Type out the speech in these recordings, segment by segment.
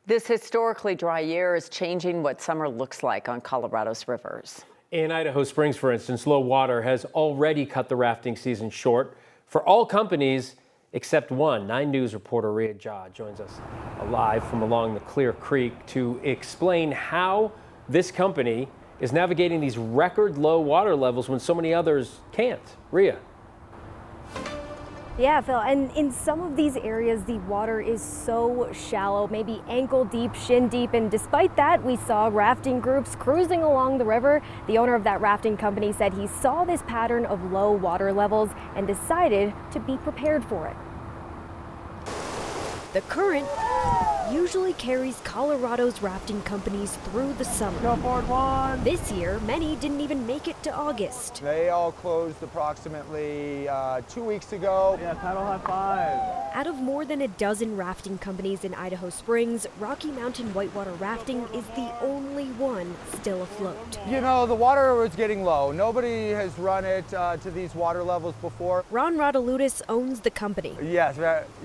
This historically dry year is changing what summer looks like on Colorado's rivers. In Idaho Springs, for instance, low water has already cut the rafting season short for all companies except one. 9 News reporter Rhea Jha joins us live from along the Clear Creek to explain how this company is navigating these record low water levels when so many others can't. Rhea. Yeah, Phil, and in some of these areas, the water is so shallow, maybe ankle deep, shin deep, and despite that, we saw rafting groups cruising along the river. The owner of that rafting company said he saw this pattern of low water levels and decided to be prepared for it. The current usually carries Colorado's rafting companies through the summer. Go forward one. This year, many didn't even make it to August. They all closed approximately 2 weeks ago. Yeah, paddle high five. Out of more than a dozen rafting companies in Idaho Springs, Rocky Mountain Whitewater Rafting is the only one still afloat. You know, the water was getting low. Nobody has run it to these water levels before. Ron Rodaludis owns the company. Yes,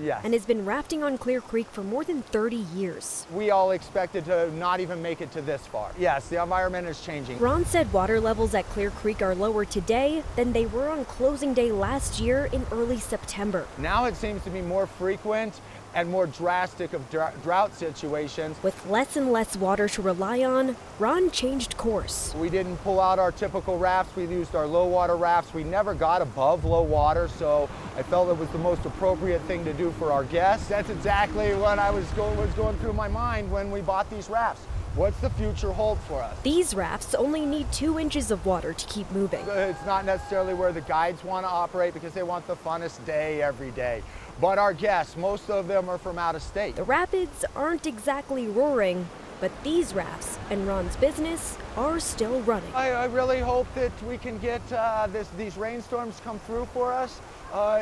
yes. And has been rafting on Clear Creek for more than 30 years. We all expected to not even make it to this far. Yes, the environment is changing. Ron said water levels at Clear Creek are lower today than they were on closing day last year in early September. Now it seems to be more frequent and more drastic of drought situations. With less and less water to rely on, Ron changed course. We didn't pull out our typical rafts. We used our low water rafts. We never got above low water, so I felt it was the most appropriate thing to do for our guests. That's exactly what was going through my mind when we bought these rafts. What's the future hold for us? These rafts only need 2 inches of water to keep moving. It's not necessarily where the guides want to operate because they want the funnest day every day. But our guests, most of them are from out of state. The rapids aren't exactly roaring, but these rafts and Ron's business are still running. I really hope that we can get these rainstorms come through for us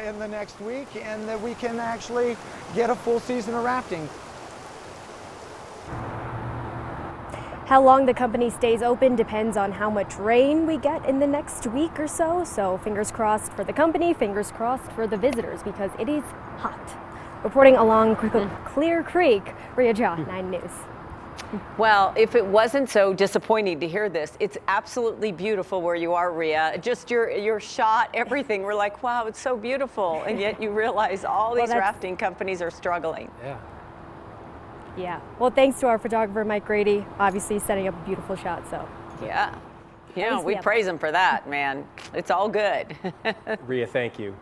in the next week and that we can actually get a full season of rafting. How long the company stays open depends on how much rain we get in the next week or so. So fingers crossed for the company, fingers crossed for the visitors because it is hot. Reporting along Clear Creek, Rhea Jha, 9 News. Well, if it wasn't so disappointing to hear this, it's absolutely beautiful where you are, Rhea. Just your shot, everything. We're like, wow, it's so beautiful. And yet you realize all these rafting companies are struggling. Yeah. Yeah. Well, thanks to our photographer, Mike Grady, obviously setting up a beautiful shot. So. Yeah. Yeah, we praise him for that, man. It's all good. Rhea, thank you.